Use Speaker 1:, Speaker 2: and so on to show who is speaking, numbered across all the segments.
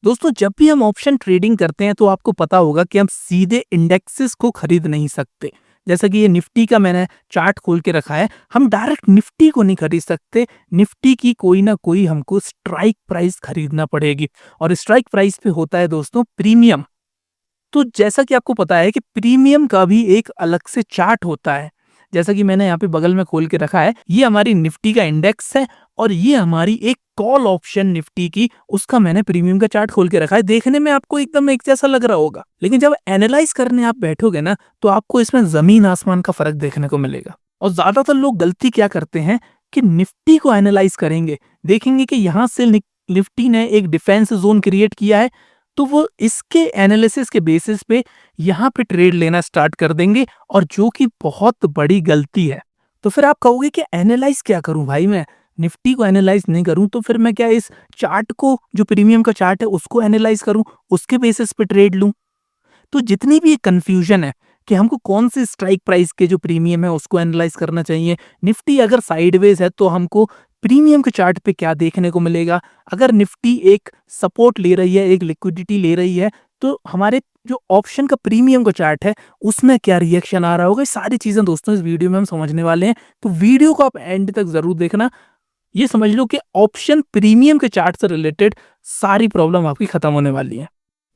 Speaker 1: दोस्तों जब भी हम ऑप्शन ट्रेडिंग करते हैं तो आपको पता होगा कि हम सीधे इंडेक्सेस को खरीद नहीं सकते। जैसा कि ये निफ्टी का मैंने चार्ट खोल के रखा है, हम डायरेक्ट निफ्टी को नहीं खरीद सकते। निफ्टी की कोई ना कोई हमको स्ट्राइक प्राइस खरीदना पड़ेगी और स्ट्राइक प्राइस पे होता है दोस्तों प्रीमियम। तो जैसा कि आपको पता है कि प्रीमियम का भी एक अलग से चार्ट होता है। जैसा कि मैंने यहाँ पे बगल में खोल के रखा है, ये हमारी निफ्टी का इंडेक्स है और ये हमारी एक कॉल ऑप्शन निफ्टी की, उसका मैंने प्रीमियम का चार्ट खोल के रखा है। देखने में आपको एकदम एक जैसा लग रहा होगा, लेकिन जब एनालाइज करने आप बैठोगे ना तो आपको इसमें जमीन आसमान का फर्क देखने को मिलेगा। और ज्यादातर लोग गलती क्या करते हैं कि निफ्टी को एनालाइज करेंगे, देखेंगे कि यहाँ से निफ्टी ने एक डिफेंस जोन क्रिएट किया है, तो वो इसके एनालिसिस के बेसिस पे यहाँ पे ट्रेड लेना स्टार्ट कर देंगे, और जो कि बहुत बड़ी गलती है। तो फिर आप कहोगे कि एनालाइज क्या करूं भाई, मैं निफ्टी को एनालाइज नहीं करूं तो फिर मैं क्या इस चार्ट को, जो प्रीमियम का चार्ट है, उसको एनालाइज करूं, उसके बेसिस पे ट्रेड लूं। तो जितनी भी कंफ्यूजन है कि हमको कौन सी स्ट्राइक प्राइस के जो प्रीमियम है उसको एनालाइज करना चाहिए, निफ्टी अगर साइडवेज है तो हमको प्रीमियम के चार्ट पे क्या देखने को मिलेगा, अगर निफ्टी एक सपोर्ट ले रही है, एक लिक्विडिटी ले रही है, तो हमारे जो ऑप्शन का प्रीमियम का चार्ट है उसमें क्या रिएक्शन आ रहा होगा। ये सारी चीजें दोस्तों इस वीडियो में हम समझने वाले हैं, तो वीडियो को आप एंड तक जरूर देखना। ये समझ लो कि ऑप्शन प्रीमियम के चार्ट से रिलेटेड सारी प्रॉब्लम आपकी खत्म होने वाली है।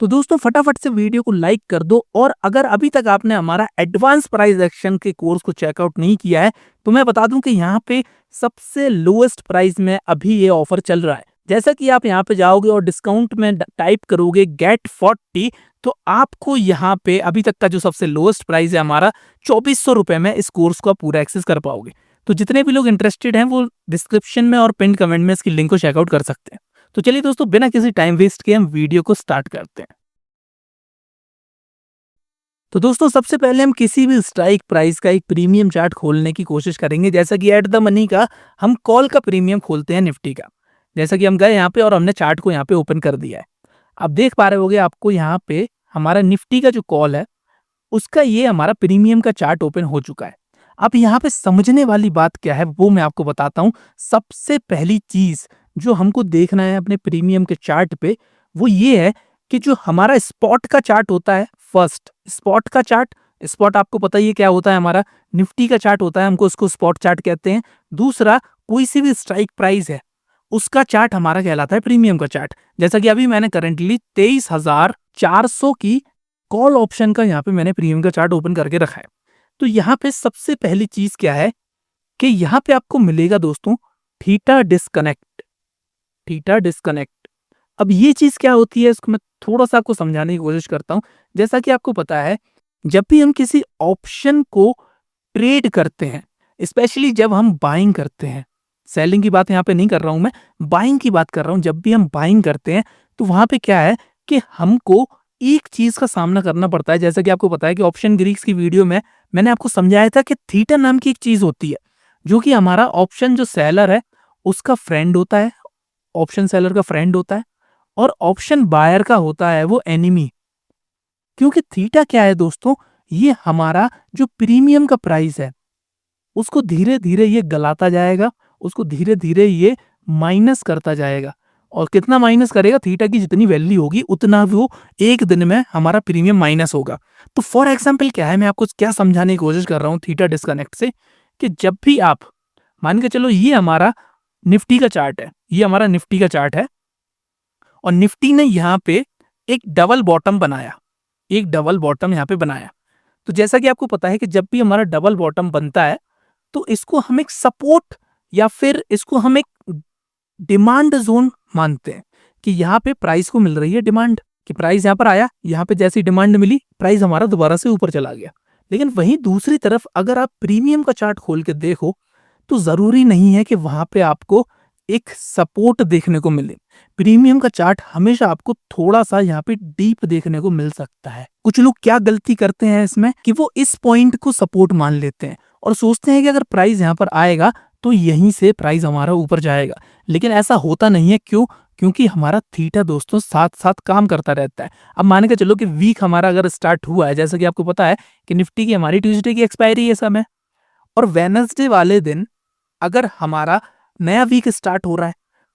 Speaker 1: तो दोस्तों फटाफट से वीडियो को लाइक कर दो, और अगर अभी तक आपने हमारा एडवांस प्राइस एक्शन के कोर्स को चेकआउट नहीं किया है तो मैं बता दूं कि यहाँ पे सबसे लोएस्ट प्राइस में अभी ये ऑफर चल रहा है। जैसा कि आप यहाँ पे जाओगे और डिस्काउंट में टाइप करोगे गेट 40, तो आपको यहाँ पे अभी तक का जो सबसे लोएस्ट प्राइस है हमारा 2400 रुपए में इस कोर्स को आप पूरा एक्सेस कर पाओगे। तो जितने भी लोग इंटरेस्टेड हैं वो डिस्क्रिप्शन में और पिन कमेंट में इसकी लिंक को चेकआउट कर सकते हैं। तो चलिए दोस्तों बिना किसी टाइम वेस्ट के हम वीडियो को स्टार्ट करते हैं। तो दोस्तों सबसे पहले हम किसी भी स्ट्राइक प्राइस का एक प्रीमियम चार्ट खोलने की कोशिश करेंगे। जैसा कि एट द मनी का हम कॉल का प्रीमियम खोलते हैं निफ्टी का। जैसा कि हम गए यहाँ पे और हमने चार्ट को यहाँ पे ओपन कर दिया है। आप देख पा रहे होगे, आपको यहाँ पे हमारा निफ्टी का जो कॉल है उसका ये हमारा प्रीमियम का चार्ट ओपन हो चुका है। अब यहाँ पे समझने वाली बात क्या है वो मैं आपको बताता हूँ। सबसे पहली चीज जो हमको देखना है अपने प्रीमियम के चार्ट पे वो ये है कि जो हमारा स्पॉट का चार्ट होता है, फर्स्ट स्पॉट का चार्ट, स्पॉट आपको पता ही है क्या होता है, हमारा निफ्टी का चार्ट होता है, हमको उसको स्पॉट चार्ट कहते हैं। दूसरा कोई सी भी स्ट्राइक प्राइस है उसका चार्ट हमारा कहलाता है प्रीमियम का चार्ट। जैसा कि अभी मैंने करंटली 23,400 की कॉल ऑप्शन का यहाँ पे मैंने प्रीमियम का चार्ट ओपन करके रखा है। तो यहाँ पे सबसे पहली चीज क्या है कि यहाँ पे आपको मिलेगा दोस्तों थीटा डिस्कनेक्ट। थीटा डिस्कनेक्ट, अब ये चीज क्या होती है इसको मैं थोड़ा सा आपको समझाने की कोशिश करता हूं। जैसा कि आपको पता है, जब भी हम किसी ऑप्शन को ट्रेड करते हैं, स्पेशली जब हम बाइंग करते हैं, सेलिंग की बात यहाँ पे नहीं कर रहा हूं मैं, बाइंग की बात कर रहा हूं। जब भी हम बाइंग करते हैं तो वहां पे क्या है कि हमको एक चीज का सामना करना पड़ता है। जैसा कि आपको पता है कि ऑप्शन ग्रीक्स की वीडियो में मैंने आपको समझाया था कि थीटा नाम की एक चीज होती है जो कि हमारा ऑप्शन जो सेलर है उसका फ्रेंड होता है, ऑप्शन सेलर का फ्रेंड होता है, और ऑप्शन बायर का होता है वो एनिमी। क्योंकि थीटा क्या है दोस्तों, ये हमारा जो प्रीमियम का प्राइस है उसको धीरे धीरे ये गलाता जाएगा, उसको धीरे धीरे ये माइनस करता जाएगा। और कितना माइनस करेगा, थीटा की जितनी वैल्यू होगी उतना वो एक दिन में हमारा प्रीमियम माइनस होगा। तो फॉर एग्जाम्पल क्या है, मैं आपको क्या समझाने की कोशिश कर रहा हूँ थीटा डिस्कनेक्ट से, कि जब भी आप मान के चलो ये हमारा निफ्टी का चार्ट है, ये हमारा निफ्टी का चार्ट है, और निफ्टी ने यहाँ पे एक डबल बॉटम बनाया, एक डबल बॉटम यहाँ पे बनाया। तो जैसा कि आपको पता है कि जब भी हमारा डबल बॉटम बनता है तो इसको हम एक सपोर्ट या फिर इसको हम एक डिमांड जोन मानते हैं कि यहाँ पे प्राइस को मिल रही है डिमांड, कि प्राइस यहाँ पर आया, यहाँ पे जैसी डिमांड मिली प्राइस हमारा दोबारा से ऊपर चला गया। लेकिन वहीं दूसरी तरफ अगर आप प्रीमियम का चार्ट खोल के देखो तो जरूरी नहीं है कि वहां पे आपको एक सपोर्ट देखने को मिले। प्रीमियम का चार्ट हमेशा आपको थोड़ा सा यहाँ पे डीप देखने को मिल सकता है। कुछ लोग क्या गलती करते हैं इसमें कि वो इस पॉइंट को सपोर्ट मान लेते हैं और सोचते हैं कि अगर प्राइस यहाँ पर आएगा तो यहीं से प्राइस हमारा ऊपर जाएगा, लेकिन ऐसा होता नहीं है। क्यों? क्योंकि हमारा थीटा दोस्तों साथ साथ काम करता रहता है। अब मान के चलो कि वीक हमारा अगर स्टार्ट हुआ है, जैसा कि आपको पता है कि निफ्टी की हमारी ट्यूसडे की एक्सपायरी है समय, और वेडनेसडे वाले दिन अगर हमारा नया वीक स्टार्ट हो रहा है,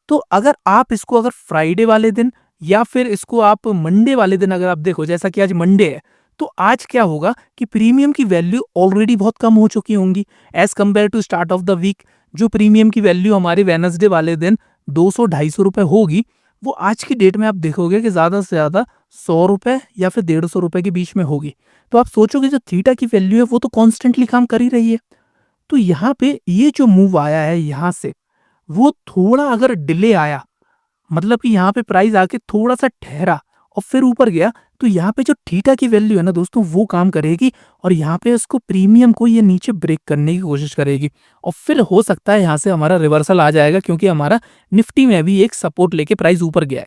Speaker 1: तो अगर आप इसको अगर फ्राइडे वाले दिन या फिर इसको आप मंडे वाले दिन अगर आप देखो, जैसा कि आज मंडे है, तो आज क्या होगा कि प्रीमियम की वैल्यू ऑलरेडी बहुत कम हो चुकी होंगी as compare to start of the week. जो प्रीमियम की वैल्यू हमारे वेडनेसडे वाले दिन 200-250 रुपए होगी, वो आज की डेट में आप देखोगे कि ज़्यादा से ज़्यादा 100 रुपए या फिर 150 रुपए के बीच में होगी। तो आप सोचोगे जो थीटा की वैल्यू है वो तो कॉन्स्टेंटली काम कर ही रही है। तो यहाँ पे ये जो मूव आया है यहाँ से, वो थोड़ा अगर डिले आया, मतलब कि यहाँ पे प्राइस आके थोड़ा सा ठहरा और फिर ऊपर गया, तो यहाँ पे जो थीटा की वैल्यू है ना दोस्तों, वो काम करेगी और यहाँ पे उसको प्रीमियम को ये नीचे ब्रेक करने की कोशिश करेगी और फिर हो सकता है यहाँ से हमारा रिवर्सल आ जाएगा, क्योंकि हमारा निफ्टी में भी एक सपोर्ट लेके प्राइस ऊपर गया है।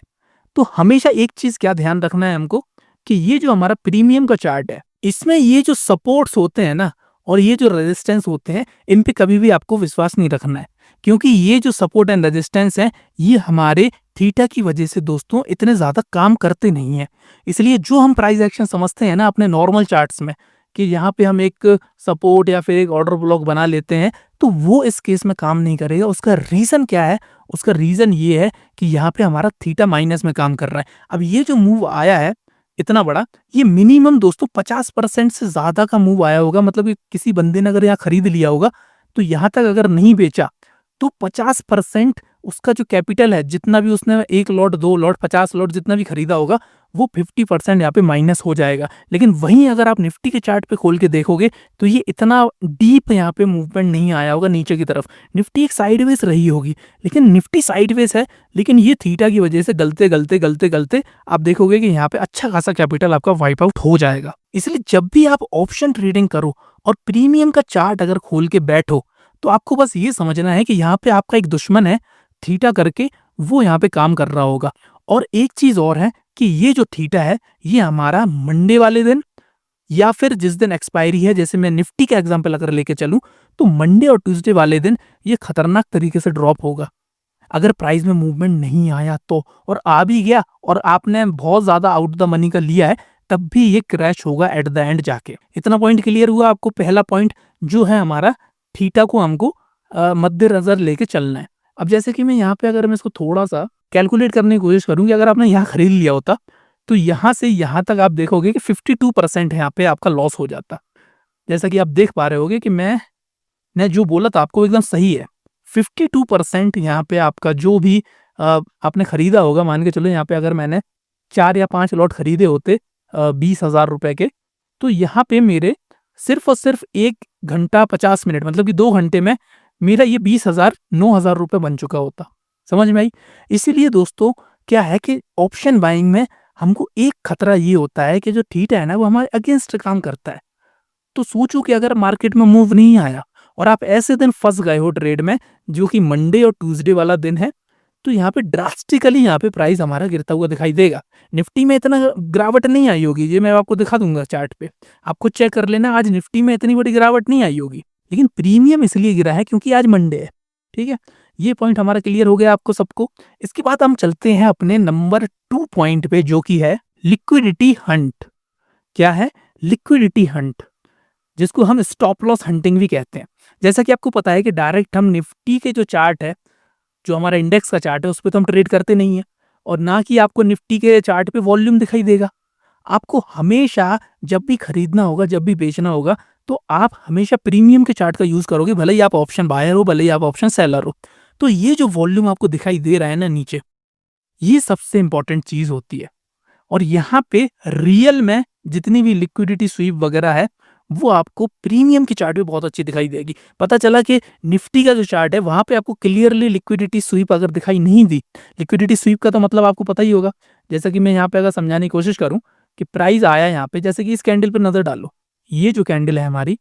Speaker 1: तो हमेशा एक चीज क्या ध्यान रखना है हमको कि ये जो हमारा प्रीमियम का चार्ट है, इसमें ये जो सपोर्ट्स होते हैं ना और ये जो रेजिस्टेंस होते हैं, इन पे कभी भी आपको विश्वास नहीं रखना है, क्योंकि ये जो सपोर्ट एंड रेजिस्टेंस है ये हमारे थीटा की वजह से दोस्तों इतने ज्यादा काम करते नहीं है। इसलिए जो हम प्राइस एक्शन समझते हैं ना अपने नॉर्मल चार्ट्स में कि यहाँ पे हम एक सपोर्ट या फिर एक ऑर्डर ब्लॉक बना लेते हैं, तो वो इस केस में काम नहीं करेगा। उसका रीजन क्या है? उसका रीजन ये है कि यहाँ पे हमारा थीटा माइनस में काम कर रहा है। अब ये जो मूव आया है इतना बड़ा, ये मिनिमम दोस्तों 50% से ज्यादा का मूव आया होगा। मतलब कि किसी बंदे ने अगर यहाँ खरीद लिया होगा, तो यहाँ तक अगर नहीं बेचा तो 50% उसका जो कैपिटल है, जितना भी उसने 1 लॉट 2 लॉट 50 लॉट जितना भी खरीदा होगा, वो 50% यहाँ पे माइनस हो जाएगा। लेकिन वहीं अगर आप निफ्टी के चार्ट पे खोल के देखोगे तो ये इतना डीप यहाँ पे मूवमेंट नहीं आया होगा नीचे की तरफ। निफ्टी एक साइडवेज रही होगी, लेकिन निफ्टी साइडवेज है, लेकिन ये थीटा की वजह से गलते गलते गलते गलते आप देखोगे कि यहाँ पे अच्छा खासा कैपिटल आपका वाइप आउट हो जाएगा। इसलिए जब भी आप ऑप्शन ट्रेडिंग करो और प्रीमियम का चार्ट अगर खोल के बैठो, तो आपको बस ये समझना है कि यहाँ पे आपका एक दुश्मन है थीटा करके, वो यहाँ पे काम कर रहा होगा। और एक चीज और है कि ये जो थीटा है ये हमारा मंडे वाले दिन या फिर जिस दिन एक्सपायरी है, जैसे मैं निफ्टी का एग्जांपल अगर लेके चलूं, तो मंडे और ट्यूसडे वाले दिन ये खतरनाक तरीके से ड्रॉप होगा अगर प्राइस में मूवमेंट नहीं आया तो। और आ भी गया और आपने बहुत ज्यादा आउट द मनी का लिया है, तब भी ये क्रैश होगा एट द एंड जाके। इतना पॉइंट क्लियर हुआ आपको? पहला पॉइंट जो है हमारा, थीटा को हमको मद्देनजर लेके चलना है। अब जैसे कि मैं यहाँ पे अगर मैं इसको थोड़ा सा कैलकुलेट करने की कोशिश करूँ कि अगर आपने यहाँ खरीद लिया होता, तो यहाँ से यहाँ तक आप देखोगे कि 52% यहाँ पे आपका लॉस हो जाता। जैसा कि आप देख पा रहे होगे कि मैंने जो बोला था आपको एकदम सही है। 52% यहाँ पे आपका जो भी आपने खरीदा होगा, मान के चलो यहाँ पे अगर मैंने 4 या 5 लॉट खरीदे होते 20,000 रुपए के, तो यहाँ पे मेरे सिर्फ और सिर्फ 1 घंटा 50 मिनट, मतलब कि 2 घंटे में मेरा ये 20,000 9,000 रुपए बन चुका होता। समझ में आई? इसीलिए दोस्तों क्या है कि ऑप्शन बाइंग में हमको एक खतरा ये होता है कि जो थीटा है ना वो हमारे अगेंस्ट काम करता है। तो सोचो कि अगर मार्केट में मूव नहीं आया और आप ऐसे दिन फंस गए हो ट्रेड में, जो कि मंडे और ट्यूसडे वाला दिन है, तो यहाँ पे ड्रास्टिकली यहाँ पे प्राइस हमारा गिरता हुआ दिखाई देगा। निफ्टी में इतना गिरावट नहीं आई होगी, ये मैं आपको दिखा दूंगा चार्ट पे, आप खुद चेक कर लेना। आज निफ्टी में इतनी बड़ी गिरावट नहीं आई होगी, लेकिन प्रीमियम इसलिए गिरा है क्योंकि आज मंडे है। ठीक है, ये पॉइंट हमारा क्लियर हो गया आपको सबको। इसके बाद हम चलते हैं अपने नंबर 2 पॉइंट पे, जो कि है लिक्विडिटी हंट। क्या है? लिक्विडिटी हंट, जिसको हम स्टॉप लॉस हंटिंग भी कहते हैं। जैसा कि आपको पता है कि डायरेक्ट हम निफ्टी के जो चार्ट है, जो हमारा इंडेक्स का चार्ट है, उस पर तो हम ट्रेड करते नहीं है, और ना कि आपको निफ्टी के चार्ट पे वॉल्यूम दिखाई देगा। आपको हमेशा जब भी खरीदना होगा, जब भी बेचना होगा, तो आप हमेशा प्रीमियम के चार्ट का यूज करोगे, भले ही आप ऑप्शन बायर हो, भले ही आप ऑप्शन सेलर हो। तो ये जो वॉल्यूम आपको दिखाई दे रहा है ना नीचे, ये सबसे इंपॉर्टेंट चीज होती है। और यहाँ पे रियल में जितनी भी लिक्विडिटी स्वीप वगैरह है, वो आपको प्रीमियम की चार्ट पे बहुत अच्छी दिखाई देगी। पता चला कि निफ्टी का जो चार्ट है वहां पे आपको क्लियरली लिक्विडिटी स्वीप अगर दिखाई नहीं दी, लिक्विडिटी स्वीप का तो मतलब आपको पता ही होगा। जैसा कि मैं यहाँ पे अगर समझाने की कोशिश करूं कि प्राइस आया यहाँ पे, जैसे कि इस कैंडल पे नजर डालो, ये जो कैंडल है हमारी,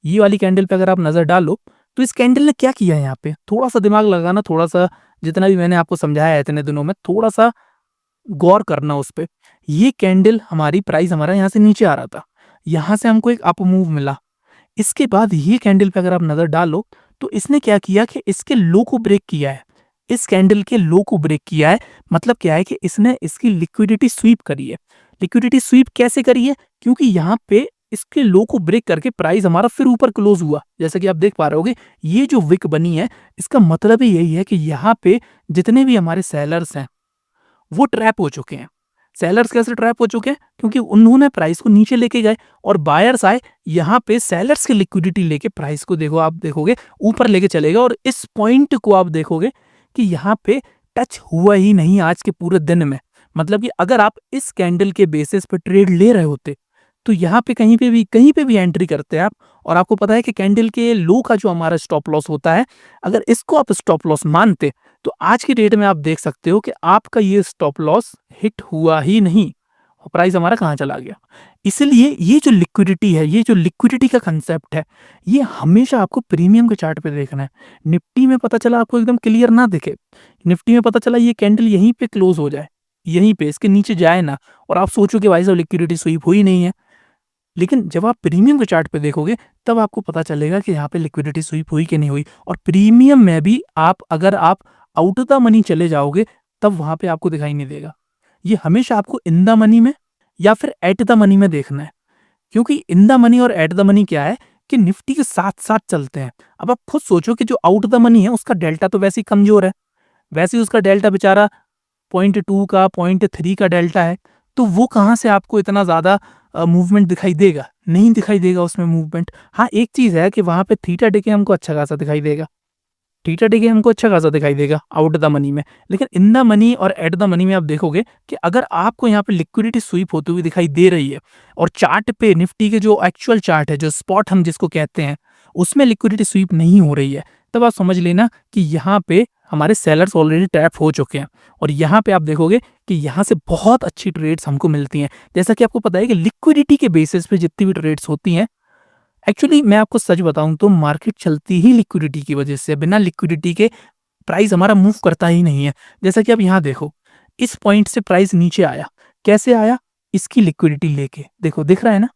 Speaker 1: ये वाली कैंडल पे अगर आप नजर डालो, तो इस कैंडल ने क्या किया है यहाँ पे, थोड़ा सा दिमाग लगाना, थोड़ा सा जितना भी मैंने आपको समझाया है इतने दिनों में, थोड़ा सा गौर करना उस पर। ये कैंडल हमारी, प्राइस हमारा यहाँ से नीचे आ रहा था, यहाँ से हमको एक अप मूव मिला। इसके बाद ये कैंडल पे अगर आप नजर डालो, तो इसने क्या किया कि इसके लो को ब्रेक किया है, इस कैंडल के लो को ब्रेक किया है। मतलब क्या है कि इसने इसकी लिक्विडिटी स्वीप करी है। लिक्विडिटी स्वीप कैसे करी है? क्योंकि यहाँ पे इसके लो को ब्रेक करके प्राइस हमारा फिर ऊपर क्लोज हुआ। जैसा कि आप देख पा रहे होगे, ये जो विक बनी है, इसका मतलब ही यही है कि यहाँ पे जितने भी हमारे सेलर्स हैं वो ट्रैप हो चुके हैं। सेलर्स कैसे ट्रैप हो चुके हैं? क्योंकि उन्होंने प्राइस को नीचे लेके गए और बायर्स आए, यहाँ पे सेलर्स की लिक्विडिटी लेके प्राइस को देखो, आप देखोगे ऊपर लेके चलेगा और इस पॉइंट को आप देखोगे कि यहाँ पे टच हुआ ही नहीं आज के पूरे दिन में। मतलब कि अगर आप इस कैंडल के बेसिस पे ट्रेड ले रहे होते, तो यहाँ पे कहीं पे भी एंट्री करते आप और आपको पता है कि कैंडल के लो का जो हमारा स्टॉप लॉस होता है, अगर इसको आप स्टॉप लॉस मानते, तो आज की डेट में आप देख सकते हो कि आपका ये स्टॉप लॉस हिट हुआ ही नहीं और प्राइस हमारा कहाँ चला गया। इसलिए ये जो लिक्विडिटी है, ये जो लिक्विडिटी का कंसेप्ट है, ये हमेशा आपको प्रीमियम के चार्ट पे देखना है। निफ्टी में पता चला आपको एकदम क्लियर ना दिखे, निफ्टी में पता चला ये कैंडल यहीं पे क्लोज हो जाए, यहीं पे इसके नीचे जाए ना और आप सोचो कि भाई साहब लिक्विडिटी स्वीप हुई नहीं है। लेकिन जब आप प्रीमियम के चार्ट पे देखोगे, तब आपको पता चलेगा कि यहाँ पे लिक्विडिटी स्वीप हुई कि नहीं हुई। और प्रीमियम में भी अगर आप आउट ऑफ द मनी चले जाओगे, तब वहाँ पे आपको दिखाई नहीं देगा। ये हमेशा आपको इन द मनी में या फिर एट द मनी में देखना है, क्योंकि इन द मनी और एट द मनी क्या है कि निफ्टी के साथ-साथ चलते हैं। अब आप खुद सोचो कि जो आउट ऑफ द मनी है, उसका डेल्टा तो वैसे ही कमज़ोर है। वैसे ही उसका डेल्टा बेचारा 0.2 का 0.3 का डेल्टा है, तो वो कहाँ से आपको इतना ज़्यादा मूवमेंट दिखाई देगा? नहीं दिखाई देगा उसमें मूवमेंट। हाँ, एक चीज़ है कि वहाँ पे थीटा डिके हमको अच्छा खासा दिखाई देगा। थीटा डिके हमको अच्छा खासा दिखाई देगा आउट द मनी में। लेकिन इन द मनी और एट द मनी में आप देखोगे कि अगर आपको यहाँ पे लिक्विडिटी स्वीप होती हुई दिखाई दे रही है और चार्ट पे निफ्टी के जो एक्चुअल चार्ट है, जो स्पॉट हम जिसको कहते हैं, उसमें लिक्विडिटी स्वीप नहीं हो रही है, तब आप समझ लेना कि यहाँ पे हमारे सेलर्स ऑलरेडी ट्रैप हो चुके हैं। और यहाँ पे आप देखोगे कि यहाँ से बहुत अच्छी ट्रेड्स हमको मिलती हैं। जैसा कि आपको पता है कि लिक्विडिटी के बेसिस पे जितनी भी ट्रेड्स होती हैं, एक्चुअली मैं आपको सच बताऊं तो मार्केट चलती ही लिक्विडिटी की वजह से। बिना लिक्विडिटी के प्राइस हमारा मूव करता ही नहीं है। जैसा कि आप यहाँ देखो, इस पॉइंट से प्राइस नीचे आया, कैसे आया? इसकी लिक्विडिटी लेके, देखो दिख रहा है ना,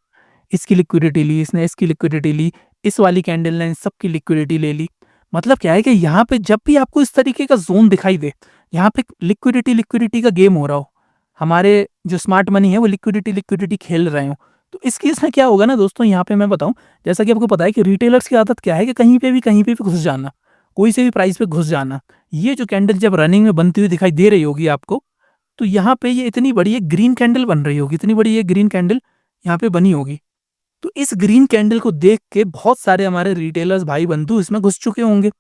Speaker 1: इसकी लिक्विडिटी ली इसने, इसकी लिक्विडिटी ली, इस वाली कैंडल ने इन सबकी लिक्विडिटी ले ली। मतलब क्या है कि यहाँ पे जब भी आपको इस तरीके का जोन दिखाई दे, यहाँ पे लिक्विडिटी का गेम हो रहा हो, हमारे जो स्मार्ट मनी है वो लिक्विडिटी खेल रहे हो, तो इस केस में क्या होगा ना दोस्तों, यहाँ पे मैं बताऊं, जैसा कि आपको पता है कि रिटेलर्स की आदत क्या है कि कहीं पे भी घुस जाना, कोई से भी प्राइस पे घुस जाना। ये जो कैंडल जब रनिंग में बनती हुई दिखाई दे रही होगी आपको, तो यहाँ पे ये इतनी बड़ी एक ग्रीन कैंडल बन रही होगी, इतनी बड़ी ये ग्रीन कैंडल यहाँ पे बनी होगी। तो इस ग्रीन कैंडल को देख के बहुत सारे हमारे रिटेलर्स भाई बंधु इसमें घुस चुके होंगे।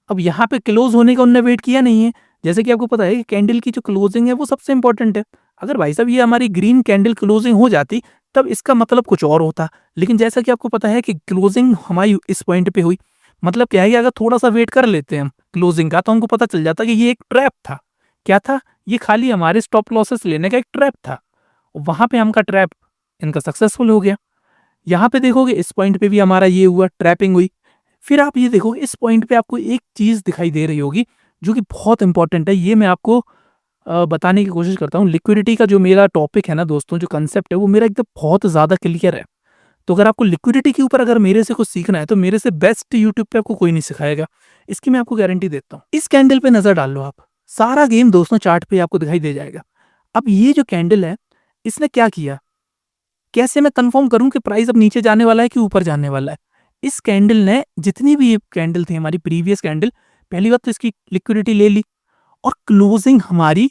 Speaker 1: अब यहाँ पे क्लोज होने का उन्होंने वेट किया नहीं है। जैसे कि आपको पता है कि कैंडल की जो क्लोजिंग है वो सबसे इंपॉर्टेंट है। अगर भाई साहब ये हमारी ग्रीन कैंडल क्लोजिंग हो जाती, तब इसका मतलब कुछ और होता। लेकिन जैसा कि आपको पता है कि क्लोजिंग हमारी इस पॉइंट पे हुई, मतलब क्या है कि अगर थोड़ा सा वेट कर लेते हैं हम क्लोजिंग का, तो हमको पता चल जाता कि ये एक ट्रैप था। क्या था? ये खाली हमारे स्टॉप लॉसेस लेने का एक ट्रैप था। वहां पे हमका ट्रैप इनका सक्सेसफुल हो गया। यहाँ पे देखोगे इस पॉइंट पे भी हमारा ये हुआ, ट्रैपिंग हुई। फिर आप ये देखो, इस पॉइंट पे आपको एक चीज दिखाई दे रही होगी जो कि बहुत इंपॉर्टेंट है। ये मैं आपको बताने की कोशिश करता हूँ। लिक्विडिटी का जो मेरा टॉपिक है ना दोस्तों, जो कंसेप्ट है वो मेरा एकदम बहुत ज़्यादा क्लियर है। तो अगर आपको लिक्विडिटी के ऊपर अगर मेरे से कुछ सीखना है, तो मेरे से बेस्ट यूट्यूब पे आपको कोई नहीं सिखाएगा, इसकी मैं आपको गारंटी देता हूँ। इस कैंडल पे नजर डाल लो आप, सारा गेम दोस्तों चार्ट पे आपको दिखाई दे जाएगा। अब ये जो कैंडल है, इसने क्या किया? कैसे मैं कंफर्म करूं कि प्राइस अब नीचे जाने वाला है कि ऊपर जाने वाला है? इस कैंडल ने, जितनी भी ये कैंडल थी हमारी प्रीवियस कैंडल, पहली बात तो इसकी लिक्विडिटी ले ली और क्लोजिंग हमारी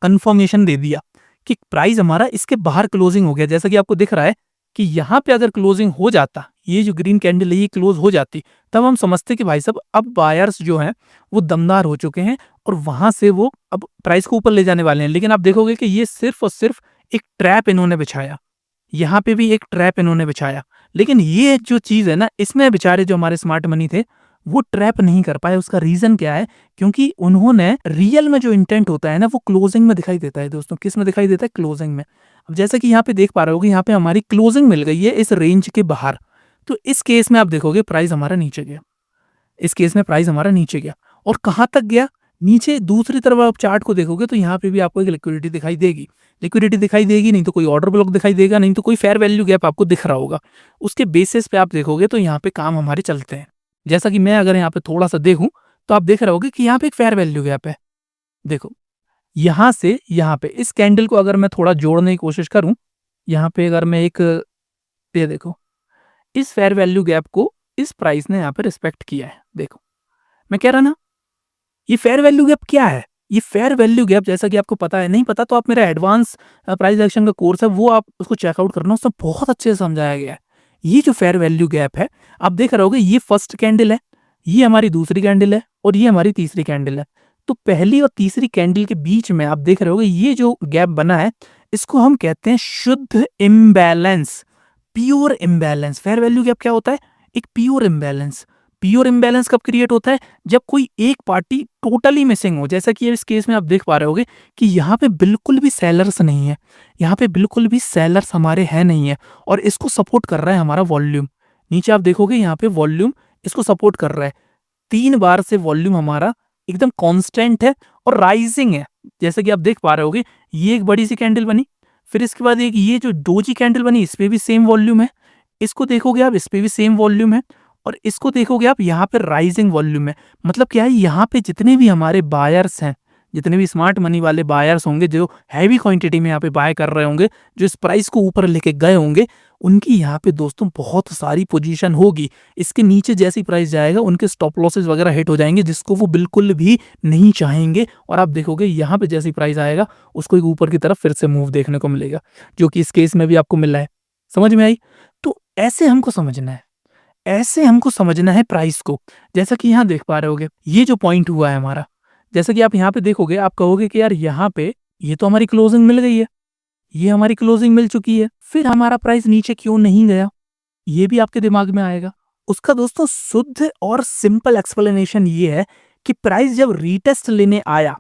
Speaker 1: कंफर्मेशन दे दिया कि प्राइस हमारा इसके बाहर क्लोजिंग हो गया। जैसा कि आपको दिख रहा है कि यहाँ पे अगर क्लोजिंग हो जाता, ये जो ग्रीन कैंडल है ये क्लोज हो जाती, तब हम समझते कि भाई साहब अब बायर्स जो हैं वो दमदार हो चुके हैं और वहां से वो अब प्राइस को ऊपर ले जाने वाले हैं। लेकिन आप देखोगे कि ये सिर्फ और सिर्फ एक ट्रैप इन्होंने बिछाया, यहाँ पे भी एक ट्रैप इन्होंने बिछाया। लेकिन ये जो चीज़ है ना, इसमें बेचारे जो हमारे स्मार्ट मनी थे वो ट्रैप नहीं कर पाए। उसका रीज़न क्या है? क्योंकि उन्होंने रियल में जो इंटेंट होता है ना, वो क्लोजिंग में दिखाई देता है दोस्तों। किस में दिखाई देता है? क्लोजिंग में। अब जैसा कि यहाँ पे देख पा रहे हो कि यहाँ पे हमारी क्लोजिंग मिल गई है इस रेंज के बाहर, तो इस केस में आप देखोगे प्राइस हमारा नीचे गया। इस केस में प्राइस हमारा नीचे गया और कहाँ तक गया? नीचे। दूसरी तरफ आप चार्ट को देखोगे तो यहाँ पे भी आपको एक लिक्विडिटी दिखाई देगी। लिक्विडिटी दिखाई देगी, नहीं तो कोई ऑर्डर ब्लॉक दिखाई देगा, नहीं तो कोई फेयर वैल्यू गैप आपको दिख रहा होगा। उसके बेसिस पे आप देखोगे तो यहाँ पे काम हमारे चलते हैं। जैसा कि मैं अगर यहाँ पे थोड़ा सा देखूं, तो आप देख रहे होगे कि यहाँ पे एक फेयर वैल्यू गैप है। देखो, यहाँ से यहाँ पे इस कैंडल को अगर मैं थोड़ा जोड़ने की कोशिश करूं, यहाँ पे अगर मैं एक, ये देखो, इस फेयर वैल्यू गैप को इस प्राइस ने यहाँ पे रिस्पेक्ट किया है। देखो, मैं कह रहा ना, ये फेयर वैल्यू गैप क्या है? ये फेयर वैल्यू गैप जैसा कि आपको पता है, नहीं पता तो आप मेरा एडवांस प्राइस एक्शन का कोर्स है वो आप उसको चेकआउट करना, उसमें बहुत अच्छे से समझाया गया है। ये जो फेयर वैल्यू गैप है, आप देख रहे होगे ये फर्स्ट कैंडल है, ये हमारी दूसरी कैंडल है और ये हमारी तीसरी कैंडल है। तो पहली और तीसरी कैंडल के बीच में आप देख रहे होगे ये जो गैप बना है, इसको हम कहते हैं शुद्ध imbalance, pure imbalance. Fair value gap क्या होता है? एक प्योर इम्बैलेंस। प्योर इम्बैलेंस कब क्रिएट होता है? जब कोई एक पार्टी टोटली मिसिंग हो, जैसा कि इस केस में आप देख पा रहे होगे कि यहाँ पे बिल्कुल भी सेलर्स नहीं है, यहाँ पे बिल्कुल भी सेलर्स हमारे हैं नहीं है, और इसको सपोर्ट कर रहा है हमारा वॉल्यूम। नीचे आप देखोगे यहाँ पे वॉल्यूम इसको सपोर्ट कर रहा है। 3 बार से वॉल्यूम हमारा एकदम कांस्टेंट है और राइजिंग है। जैसे कि आप देख पा रहे होगे ये एक बड़ी सी कैंडल बनी, फिर इसके बाद एक ये जो डोजी कैंडल बनी, इस पे भी सेम वॉल्यूम है। इसको देखोगे आप, इस पे भी सेम वॉल्यूम है, और इसको देखोगे आप, यहाँ पे राइजिंग वॉल्यूम है। मतलब क्या है, यहाँ पे जितने भी हमारे बायर्स हैं, जितने भी स्मार्ट मनी वाले बायर्स होंगे जो हैवी क्वांटिटी में यहाँ पे बाय कर रहे होंगे, जो इस प्राइस को ऊपर लेके गए होंगे, उनकी यहाँ पे दोस्तों बहुत सारी पोजीशन होगी। इसके नीचे जैसी प्राइस जाएगा उनके स्टॉप लॉसेस वगैरह हिट हो जाएंगे, जिसको वो बिल्कुल भी नहीं चाहेंगे। और आप देखोगे यहाँ पे जैसी प्राइस आएगा उसको एक ऊपर की तरफ फिर से मूव देखने को मिलेगा, जो कि इस केस में भी आपको मिला है। समझ में आई? तो ऐसे हमको समझना है, ऐसे हमको समझना है प्राइस को। जैसा कि यहाँ देख पा रहे होगे ये जो पॉइंट हुआ है हमारा, जैसा कि आप यहाँ पे देखोगे, आप कहोगे कि यार यहाँ पे ये तो हमारी क्लोजिंग मिल गई है, ये हमारी क्लोजिंग मिल चुकी है, फिर हमारा प्राइस नीचे क्यों नहीं गया? ये भी आपके दिमाग में आएगा। उसका दोस्तों शुद्ध और सिंपल एक्सप्लेनेशन ये है कि प्राइस जब रीटेस्ट लेने आया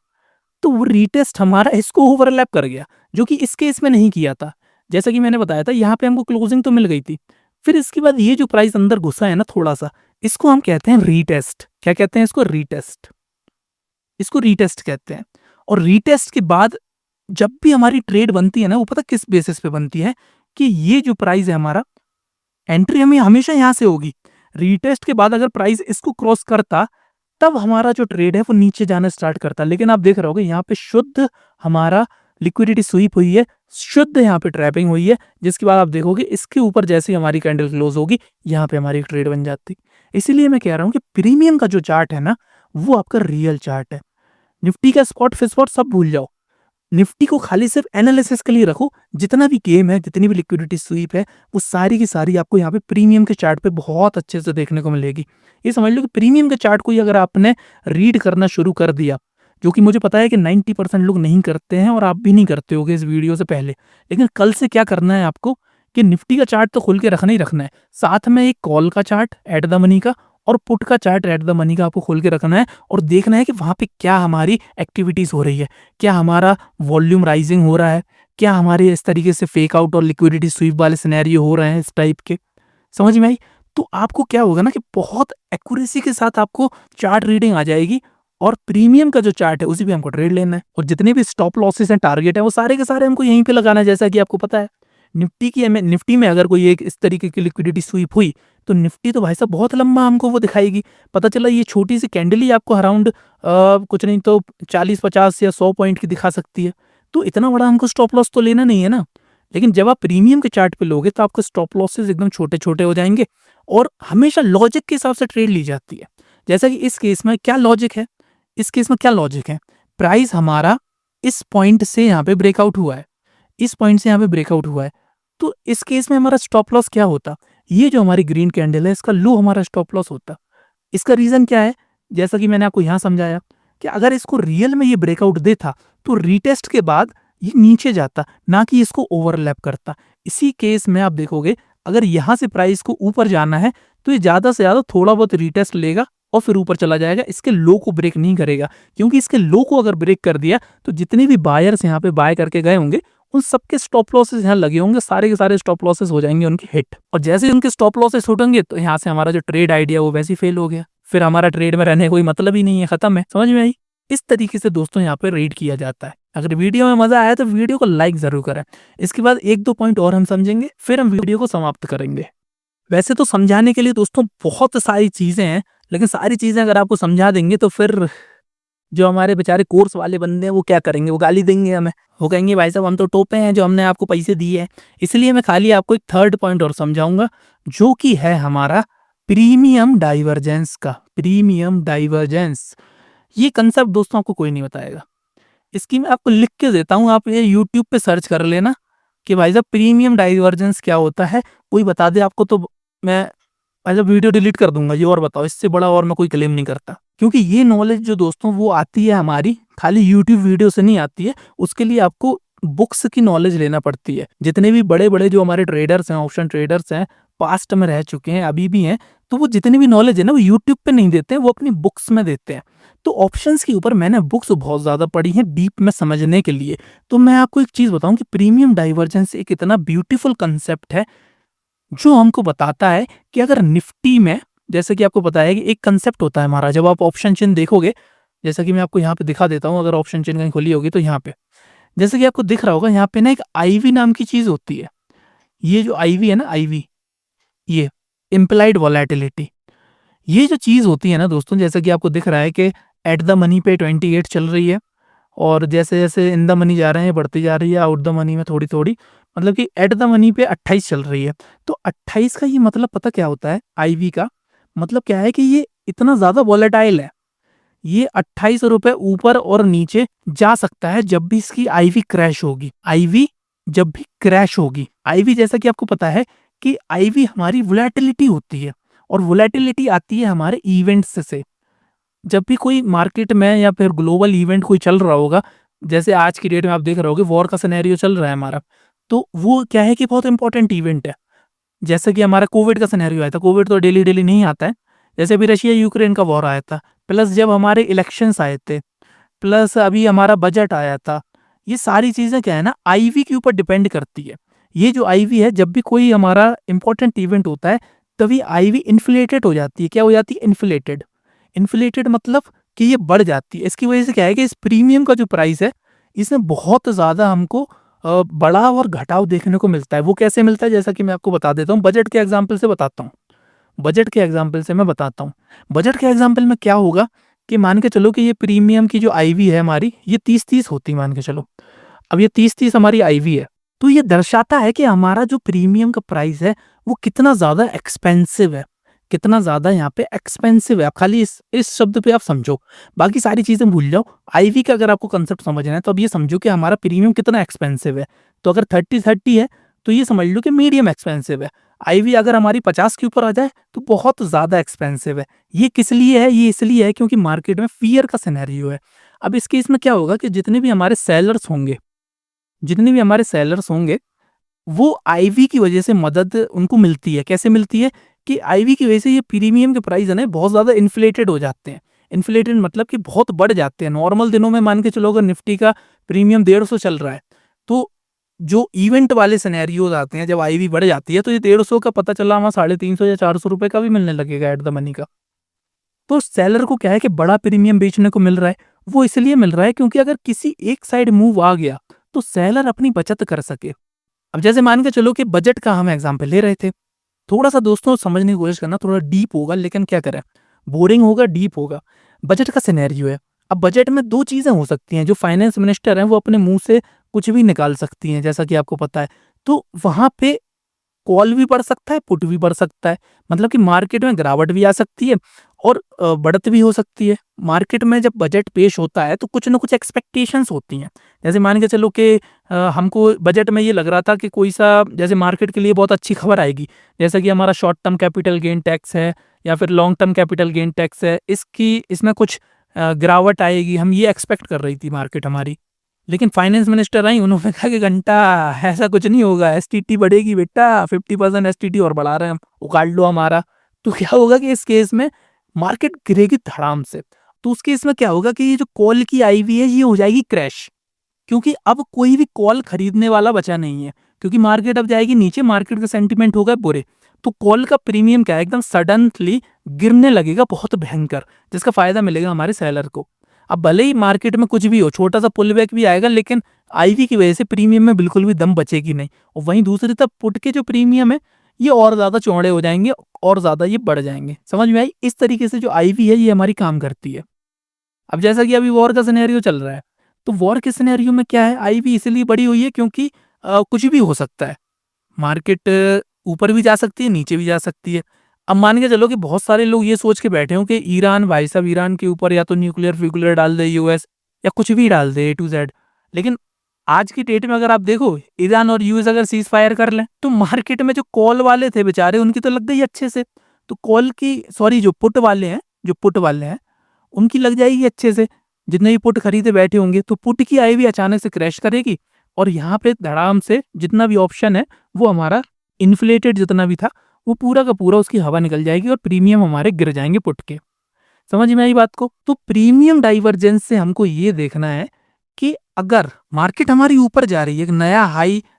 Speaker 1: तो वो रीटेस्ट हमारा इसको ओवरलैप कर गया, जो कि इस केस में नहीं किया था। जैसा कि मैंने बताया था, यहाँ पे हमको क्लोजिंग तो मिल गई थी, फिर इसके बाद ये जो प्राइस अंदर घुसा है ना थोड़ा सा, इसको हम कहते हैं रीटेस्ट। क्या कहते हैं इसको? रीटेस्ट। इसको रीटेस्ट कहते हैं। और रीटेस्ट के बाद जब भी हमारी ट्रेड बनती है ना, वो पता किस बेसिस पे बनती है कि ये जो प्राइस है हमारा, एंट्री हमें हमेशा यहाँ से होगी। रीटेस्ट के बाद अगर प्राइस इसको क्रॉस करता तब हमारा जो ट्रेड है वो नीचे जाना स्टार्ट करता। लेकिन आप देख रहे होगे यहाँ पे शुद्ध हमारा लिक्विडिटी स्वीप हुई है, शुद्ध यहाँ पे ट्रैपिंग हुई है, जिसके बाद आप देखोगे इसके ऊपर जैसे हमारी कैंडल क्लोज होगी यहाँ पे हमारी एक ट्रेड बन जाती। इसीलिए मैं कह रहा हूँ कि प्रीमियम का जो चार्ट है ना, वो आपका रियल चार्ट है। निफ्टी का स्पॉट फिर स्पॉट सब भूल जाओ, निफ्टी को खाली सिर्फ एनालिसिस के लिए रखो। जितना भी गेम है, जितनी भी लिक्विडिटी स्वीप है, वो सारी की सारी आपको यहाँ पे प्रीमियम के चार्ट पे बहुत अच्छे से देखने को मिलेगी। ये समझ लो कि प्रीमियम के चार्ट को ही अगर आपने रीड करना शुरू कर दिया, जो कि मुझे पता है कि 90% लोग नहीं करते हैं और आप भी नहीं करते होगे इस वीडियो से पहले, लेकिन कल से क्या करना है आपको कि निफ्टी का चार्ट तो खुल के रखना ही रखना है, साथ में एक कॉल का चार्ट एट द मनी का और पुट का चार्ट एट द मनी का आपको खोल के रखना है, और देखना है कि वहाँ पे क्या हमारी एक्टिविटीज़ हो रही है, क्या हमारा वॉल्यूम राइजिंग हो रहा है, क्या हमारे इस तरीके से फेक आउट और लिक्विडिटी स्वीप वाले सिनेरियो हो रहे हैं इस टाइप के। समझ में आई? तो आपको क्या होगा ना कि बहुत एक्यूरेसी के साथ आपको चार्ट रीडिंग आ जाएगी, और प्रीमियम का जो चार्ट है उसी पे हमको ट्रेड लेना है, और जितने भी स्टॉप लॉसेस हैं, टारगेट है, वो सारे के सारे हमको यहीं पे लगाना है। जैसा कि आपको पता है निफ्टी में अगर कोई एक इस तरीके की लिक्विडिटी स्वीप हुई तो निफ्टी तो भाई साहब बहुत लंबा हमको वो दिखाएगी। पता चला ये छोटी सी कैंडल ही आपको अराउंड कुछ नहीं तो 40-50 या 100 पॉइंट की दिखा सकती है। तो इतना बड़ा हमको स्टॉप लॉस तो लेना नहीं है ना। लेकिन जब आप प्रीमियम के चार्ट पे लोगे तो आपके स्टॉप लॉसेस एकदम छोटे छोटे हो जाएंगे, और हमेशा लॉजिक के हिसाब से ट्रेड ली जाती है। जैसा कि इस केस में क्या लॉजिक है, इस केस में क्या लॉजिक है, प्राइस हमारा इस पॉइंट से यहाँ पे ब्रेकआउट हुआ है, इस पॉइंट से यहाँ पे ब्रेकआउट हुआ है, तो इस केस में हमारा स्टॉप लॉस क्या होता? ये जो हमारी ग्रीन कैंडल है इसका लो हमारा स्टॉप लॉस होता। इसका रीजन क्या है? जैसा कि मैंने आपको यहाँ समझाया कि अगर इसको रियल में ये ब्रेकआउट देता तो रीटेस्ट के बाद ये नीचे जाता, ना कि इसको ओवरलैप करता। इसी केस में आप देखोगे अगर यहाँ से प्राइस को ऊपर जाना है तो ये ज्यादा से ज्यादा थोड़ा बहुत रीटेस्ट लेगा और फिर ऊपर चला जाएगा, इसके लो को ब्रेक नहीं करेगा। क्योंकि इसके लो को अगर ब्रेक कर दिया तो जितने भी बायर्स यहाँ पे बाय करके गए होंगे उन सबके स्टॉप लॉसेस यहाँ लगे होंगे, सारे के सारे स्टॉप लॉसेस हो जाएंगे उनके हिट, और जैसे ही उनके स्टॉप लॉसेस उठेंगे तो यहाँ से हमारा जो ट्रेड आइडिया वो वैसे ही फेल हो गया, फिर हमारा ट्रेड में रहने का कोई मतलब ही नहीं है, खत्म है। समझ में आई? इस तरीके से दोस्तों यहाँ पे रीड किया जाता है। अगर वीडियो में मजा आया तो वीडियो को लाइक जरूर करें। इसके बाद 1-2 पॉइंट और हम समझेंगे, फिर हम वीडियो को समाप्त करेंगे। वैसे तो समझाने के लिए दोस्तों बहुत सारी चीजें हैं, लेकिन सारी चीजें अगर आपको समझा देंगे तो फिर जो हमारे बेचारे कोर्स वाले बंदे हैं वो क्या करेंगे? वो गाली देंगे हमें, वो कहेंगे भाई साहब हम तो टोपे हैं जो हमने आपको पैसे दिए हैं। इसलिए मैं खाली आपको एक थर्ड पॉइंट और समझाऊंगा, जो कि है हमारा प्रीमियम डाइवर्जेंस का। प्रीमियम डाइवर्जेंस, ये कंसेप्ट दोस्तों आपको कोई नहीं बताएगा। इसकी मैं आपको लिख के देता हूँ, आप ये यूट्यूब पे सर्च कर लेना कि भाई साहब प्रीमियम डाइवर्जेंस क्या होता है, कोई बता दे आपको तो मैं भाई साहब वीडियो डिलीट कर दूँगा। ये और बताओ, इससे बड़ा और मैं कोई क्लेम नहीं करता। क्योंकि ये नॉलेज जो दोस्तों वो आती है हमारी खाली यूट्यूब वीडियो से नहीं आती है, उसके लिए आपको बुक्स की नॉलेज लेना पड़ती है। जितने भी बड़े-बड़े जो हमारे ट्रेडर्स हैं, ऑप्शन ट्रेडर्स हैं, पास्ट में रह चुके हैं, अभी भी हैं, तो वो जितनी भी नॉलेज है ना, वो यूट्यूब पे नहीं देते हैं, वो अपनी बुक्स में देते हैं। तो ऑप्शंस के ऊपर मैंने बुक्स बहुत ज़्यादा पढ़ी हैं डीप में समझने के लिए। तो मैं आपको एक चीज़ बताऊँ कि प्रीमियम डाइवर्जेंस एक इतना ब्यूटीफुल कांसेप्ट है, जो हमको बताता है कि अगर निफ्टी में, जैसे कि आपको पता है कि एक कांसेप्ट होता है हमारा, जब आप ऑप्शन चिन्ह देखोगे, जैसा कि मैं आपको यहाँ पे दिखा देता हूँ, अगर ऑप्शन चिन्ह कहीं खुली होगी तो यहाँ पे, जैसे कि आपको दिख रहा होगा यहाँ पे ना एक आईवी नाम की चीज़ होती है। ये जो आईवी है ना, आईवी, ये इम्प्लाइड वोलेटिलिटी, ये जो चीज़ होती है ना दोस्तों, जैसा कि आपको दिख रहा है कि एट द मनी पे 28 चल रही है, और जैसे-जैसे इन द मनी जा रहे हैं, बढ़ती जा रही है, आउट द मनी में थोड़ी-थोड़ी, मतलब कि एट द मनी पे 28 चल रही है। तो 28 का ये मतलब पता क्या होता है आईवी का? मतलब क्या है कि ये इतना ज़्यादा वोलेटाइल है। ये ₹28 ऊपर और नीचे जा सकता है जब भी इसकी आईवी क्रैश होगी। आईवी जब भी क्रैश होगी, आईवी जैसा कि आपको पता है कि आईवी हमारी वोलेटिलिटी होती है, और वोलेटिलिटी आती है हमारे इवेंट्स से। जब भी कोई मार्केट में या फिर ग्लोबल इवेंट कोई चल रहा होगा, जैसे आज की डेट में आप देख रहे होगे वॉर का सिनेरियो चल रहा है हमारा, तो वो क्या है कि बहुत इंपॉर्टेंट इवेंट है। जैसे कि हमारा कोविड का सिनेरियो आया था, कोविड तो डेली-डेली नहीं आता है। जैसे अभी रशिया-यूक्रेन का वॉर आया था, प्लस जब हमारे इलेक्शंस आए थे, प्लस अभी हमारा बजट आया था। ये सारी चीज़ें क्या है ना, आईवी के ऊपर डिपेंड करती है। ये जो आईवी है, जब भी कोई हमारा इंपॉर्टेंट इवेंट होता है, तभी आईवी इन्फ्लेटेड हो जाती है। क्या हो जाती है? इन्फ्लेटेड। इन्फ्लेटेड मतलब कि ये बढ़ जाती है। इसकी वजह से क्या है कि इस प्रीमियम का जो प्राइस है, इसमें बहुत ज़्यादा हमको बढ़ाव और घटाव देखने को मिलता है। वो कैसे मिलता है? जैसा कि मैं आपको बता देता हूँ, बजट के एग्ज़ाम्पल से बताता हूँ। बजट के एग्ज़ाम्पल से मैं बताता हूँ। बजट के एग्ज़ाम्पल में क्या होगा कि मान के चलो कि ये प्रीमियम की जो आईवी है हमारी, ये 30-30 होती है मान के चलो। अब ये 30-30 हमारी आईवी है, तो ये दर्शाता है कि हमारा जो प्रीमियम का प्राइस है, वो कितना ज़्यादा एक्सपेंसिव है, कितना ज़्यादा यहाँ पे एक्सपेंसिव है। आप खाली इस शब्द पे आप समझो, बाकी सारी चीज़ें भूल जाओ। आईवी का अगर आपको कांसेप्ट समझना है, तो अब ये समझो कि हमारा प्रीमियम कितना एक्सपेंसिव है। तो अगर 30-30 है, तो ये समझ लो कि मीडियम एक्सपेंसिव है। आईवी अगर हमारी 50 के ऊपर आ जाए, तो बहुत ज़्यादा एक्सपेंसिव है। ये किस लिए है? ये इसलिए है क्योंकि मार्केट में फ़ियर का सिनेरियो है। अब इस केस में क्या होगा कि जितने भी हमारे सेलर्स होंगे, वो आईवी की वजह से मदद उनको मिलती है। कैसे मिलती है? कि आईवी की वजह से ये प्रीमियम के प्राइस है ना, बहुत ज़्यादा इन्फ्लेटेड हो जाते हैं। इन्फ्लेटेड मतलब कि बहुत बढ़ जाते हैं। नॉर्मल दिनों में मान के चलो अगर निफ्टी का प्रीमियम 150 चल रहा है, तो जो इवेंट वाले सिनेरियोज़ आते हैं, जब आईवी बढ़ जाती है, तो ये 150 का पता चला वहाँ 350 या ₹400 का भी मिलने लगेगा एट द मनी का। तो सेलर को क्या है कि बड़ा प्रीमियम बेचने को मिल रहा है। वो इसलिए मिल रहा है क्योंकि अगर किसी एक साइड मूव आ गया, तो सेलर अपनी बचत कर सके। अब जैसे मान के चलो कि बजट का हम एग्जाम्पल ले रहे थे। थोड़ा-सा दोस्तों समझने की कोशिश करना, थोड़ा डीप होगा लेकिन क्या करें, बोरिंग होगा, डीप होगा। बजट का सिनेरियो है। अब बजट में 2 चीज़ें हो सकती हैं, जो फाइनेंस मिनिस्टर हैं वो अपने मुँह से कुछ भी निकाल सकती हैं, जैसा कि आपको पता है। तो वहाँ पे कॉल भी बढ़ सकता है, पुट भी बढ़ सकता है। मतलब कि मार्केट में गिरावट भी आ सकती है और बढ़त भी हो सकती है। मार्केट में जब बजट पेश होता है तो कुछ न कुछ एक्सपेक्टेशंस होती हैं। जैसे मान के चलो कि हमको बजट में ये लग रहा था कि कोई-सा जैसे मार्केट के लिए बहुत अच्छी खबर आएगी। जैसा कि हमारा short term capital gain tax है या फिर long term capital gain tax है। इसमें कुछ गिरावट आएगी, हम ये एक्सपेक्ट कर रही थी मार्केट हमारी। लेकिन फाइनेंस मिनिस्टर आई, उन्होंने कहा कि घंटा ऐसा कुछ नहीं होगा, एसटीटी बढ़ेगी बेटा, 50% एसटीटी और बढ़ा रहे हैं हम, उखाड़ लो हमारा। तो क्या होगा कि इस केस में मार्केट गिरेगी धड़ाम से। तो उस केस में क्या होगा कि ये जो कॉल की आईवी है, ये हो जाएगी क्रैश, क्योंकि अब कोई भी कॉल खरीदने वाला बचा नहीं है, क्योंकि मार्केट अब जाएगी नीचे, मार्केट का सेंटीमेंट होगा बुरे। तो कॉल का प्रीमियम क्या है, एकदम सडनली गिरने लगेगा बहुत भयंकर, जिसका फायदा मिलेगा हमारे सेलर को। अब भले ही मार्केट में कुछ भी हो, छोटा सा पुल बैक भी आएगा, लेकिन आईवी की वजह से प्रीमियम में बिल्कुल भी दम बचेगी नहीं। और वहीं दूसरी तरफ पुट के जो प्रीमियम है, ये और ज़्यादा चौड़े हो जाएंगे, और ज़्यादा ये बढ़ जाएंगे। समझ में आई? इस तरीके से जो आईवी है, ये हमारी काम करती है। अब जैसा कि अभी वॉर का सिनेरियो चल रहा है, तो वॉर के सिनेरियो में क्या है, आईवी इसलिए बढ़ी हुई है क्योंकि कुछ भी हो सकता है। मार्केट ऊपर भी जा सकती है, नीचे भी जा सकती है। अब मान के चलो कि बहुत सारे लोग ये सोच के बैठे हों कि ईरान, भाई साहब ईरान के ऊपर या तो न्यूक्लियर फ्यूक्लियर डाल दे यूएस, या कुछ भी डाल दे A to Z। लेकिन आज की डेट में अगर आप देखो, ईरान और यूएस अगर सीज फायर कर लें तो मार्केट में जो कॉल वाले थे बेचारे उनकी तो लग गई अच्छे से। तो कॉल की सॉरी जो पुट वाले हैं उनकी लग जाएगी अच्छे से। जितने भी पुट खरीदे बैठे होंगे तो पुट की आई भी अचानक से क्रैश करेगी और यहाँ पे धड़ाम से जितना भी ऑप्शन है वो हमारा इन्फ्लेटेड जितना भी था वो पूरा का पूरा उसकी हवा निकल जाएगी और प्रीमियम हमारे गिर जाएंगे पुट के। समझ में आई बात को? तो प्रीमियम डाइवर्जेंस से हमको ये देखना है कि अगर मार्केट हमारी ऊपर जा रही है, एक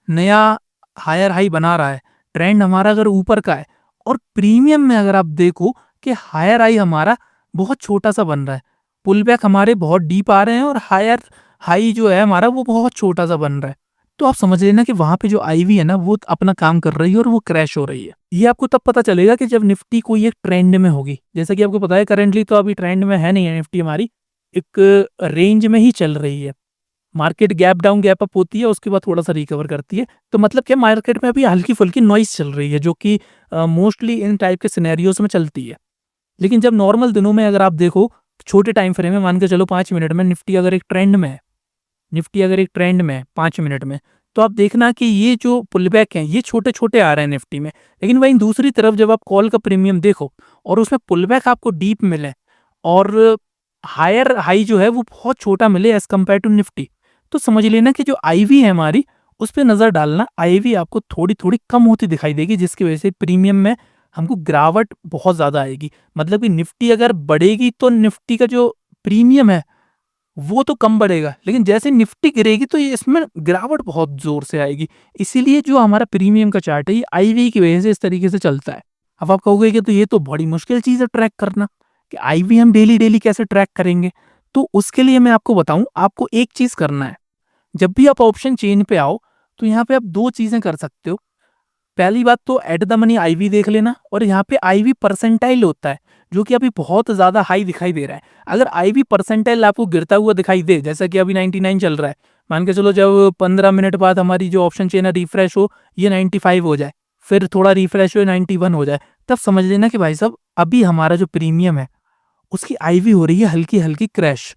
Speaker 1: नया हायर हाई बना रहा है, ट्रेंड हमारा अगर ऊपर का है और प्रीमियम में अगर आप देखो कि हायर हाई हमारा बहुत छोटा सा बन रहा है, पुल बैक हमारे बहुत डीप आ रहे हैं और हायर हाई जो है हमारा वो बहुत छोटा सा बन रहा है, तो आप समझ लेना कि वहां पे जो आईवी है ना वो अपना काम कर रही है और वो क्रैश हो रही है। ये आपको तब पता चलेगा कि जब निफ्टी कोई एक ट्रेंड में होगी। जैसा कि आपको पता है करेंटली तो अभी ट्रेंड में है नहीं है, निफ्टी हमारी एक रेंज में ही चल रही है। Market gap down gap up होती है, उसके बाद थोड़ा सा रिकवर करती है। तो मतलब क्या, मार्केट में अभी हल्की फुल्की नॉइस चल रही है जो कि मोस्टली इन टाइप के सिनेरियोज में चलती है। लेकिन जब नॉर्मल दिनों में अगर आप देखो, छोटे टाइम फ्रेम में मान के चलो 5 मिनट में निफ्टी अगर एक ट्रेंड में है 5 मिनट में, तो आप देखना कि ये जो पुलबैक हैं ये छोटे छोटे आ रहे हैं निफ्टी में। लेकिन वहीं दूसरी तरफ जब आप कॉल का प्रीमियम देखो और उसमें पुलबैक आपको डीप मिले और हायर हाई जो है वो बहुत छोटा मिले एज कम्पेयर टू निफ्टी, तो समझ लेना कि जो आईवी है हमारी उस पर नजर डालना। आईवी आपको थोड़ी थोड़ी कम होती दिखाई देगी जिसकी वजह से प्रीमियम में हमको गिरावट बहुत ज्यादा आएगी। मतलब कि निफ्टी अगर बढ़ेगी तो निफ्टी का जो प्रीमियम है वो तो कम बढ़ेगा, लेकिन जैसे निफ्टी गिरेगी तो ये इसमें गिरावट बहुत जोर से आएगी। इसीलिए जो हमारा प्रीमियम का चार्ट है ये आईवी की वजह से इस तरीके से चलता है। अब आप कहोगे कि तो ये तो बड़ी मुश्किल चीज है ट्रैक करना, कि आईवी हम डेली डेली कैसे ट्रैक करेंगे। तो उसके लिए मैं आपको बताऊं, आपको एक चीज करना है। जब भी आप ऑप्शन चेन पे आओ तो यहाँ पे आप दो चीजें कर सकते हो। पहली बात तो एट द मनी आईवी देख लेना, और यहाँ पे आईवी परसेंटाइल होता है जो कि अभी बहुत ज्यादा हाई दिखाई दे रहा है। अगर आईवी परसेंटाइल आपको गिरता हुआ दिखाई दे, जैसा कि अभी 99 चल रहा है, मान के चलो जब 15 मिनट बाद हमारी जो ऑप्शन चेन है रिफ्रेश हो, ये 95 हो जाए, फिर थोड़ा रिफ्रेश हो 91 हो जाए, तब समझ लेना कि भाई साहब अभी हमारा जो प्रीमियम है उसकी आईवी हो रही है हल्की हल्की क्रैश।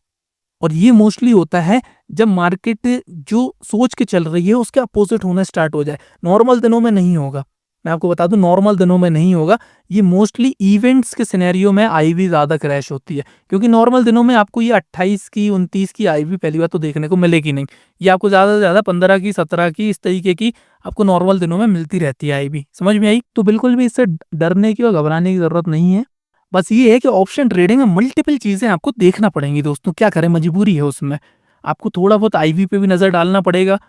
Speaker 1: और ये मोस्टली होता है जब मार्केट जो सोच के चल रही है उसके अपोजिट होना स्टार्ट हो जाए। नॉर्मल दिनों में नहीं होगा, मैं आपको बता दूं, नॉर्मल दिनों में नहीं होगा। ये मोस्टली इवेंट्स के सिनेरियो में आईवी ज्यादा क्रैश होती है, क्योंकि नॉर्मल दिनों में आपको ये 28 की 29 की आईवी पहली बार तो देखने को मिलेगी नहीं। ये आपको ज्यादा से ज्यादा 15 की 17 की इस तरीके की आपको नॉर्मल दिनों में मिलती रहती है आईवी। समझ में आई? तो बिल्कुल भी इससे डरने की और घबराने की जरूरत नहीं है। बस ये है कि ऑप्शन ट्रेडिंग में मल्टीपल चीजें आपको देखना पड़ेंगी दोस्तों, क्या करें, मजबूरी है उसमें। आपको थोड़ा बहुत आईवी पे भी नजर डालना पड़ेगा,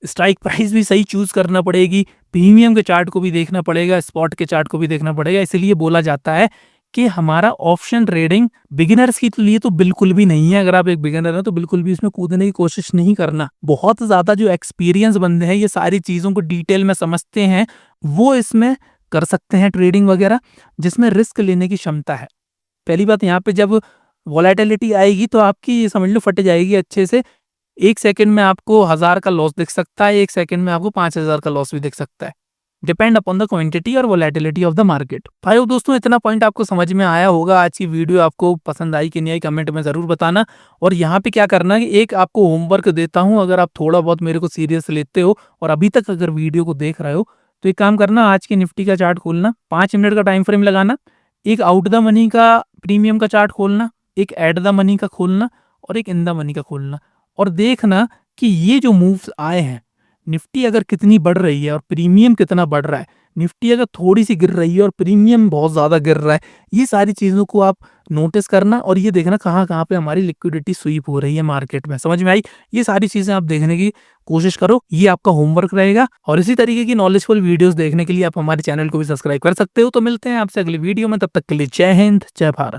Speaker 1: स्ट्राइक प्राइस भी सही चूज करना पड़ेगी, प्रीमियम के चार्ट को भी देखना पड़ेगा, स्पॉट के चार्ट को भी देखना पड़ेगा। इसलिए बोला जाता है कि हमारा ऑप्शन ट्रेडिंग बिगिनर्स के लिए तो बिल्कुल भी नहीं है। अगर आप एक बिगिनर हैं तो बिल्कुल भी इसमें कूदने की कोशिश नहीं करना। बहुत ज्यादा जो एक्सपीरियंस बंदे हैं, ये सारी चीजों को डिटेल में समझते हैं, वो इसमें कर सकते हैं ट्रेडिंग वगैरह, जिसमें रिस्क लेने की क्षमता है। पहली बात, यहाँ पे जब वॉलेटिलिटी आएगी तो आपकी ये समझ लो फट जाएगी अच्छे से। 1 सेकंड में आपको 1000 का लॉस दिख सकता है, 1 सेकंड में आपको 5000 का लॉस भी दिख सकता है, डिपेंड अपॉन द क्वांटिटी और वॉलेटिलिटी ऑफ द मार्केट। भाइयों दोस्तों, इतना पॉइंट आपको समझ में आया होगा। आज की वीडियो आपको पसंद आई कि नहीं आई कमेंट में जरूर बताना। और यहाँ पे क्या करना है कि एक आपको होमवर्क देता हूँ, अगर आप थोड़ा बहुत मेरे को सीरियस लेते हो और अभी तक अगर वीडियो को देख रहे हो तो एक काम करना, आज की निफ्टी का चार्ट खोलना, 5 मिनट का टाइम फ्रेम लगाना, एक आउट द मनी का प्रीमियम का चार्ट खोलना, एक एट द मनी का खोलना और एक इन द मनी का खोलना, और देखना कि ये जो मूव्स आए हैं, निफ्टी अगर कितनी बढ़ रही है और प्रीमियम कितना बढ़ रहा है, निफ्टी अगर थोड़ी सी गिर रही है और प्रीमियम बहुत ज्यादा गिर रहा है, ये सारी चीजों को आप नोटिस करना और ये देखना कहाँ कहाँ पे हमारी लिक्विडिटी स्वीप हो रही है मार्केट में। समझ में आई? ये सारी चीजें आप देखने की कोशिश करो, ये आपका होमवर्क रहेगा। और इसी तरीके की नॉलेजफुल वीडियोस देखने के लिए आप हमारे चैनल को भी सब्सक्राइब कर सकते हो। तो मिलते हैं आपसे अगली वीडियो में, तब तक के लिए जय हिंद, जय भारत।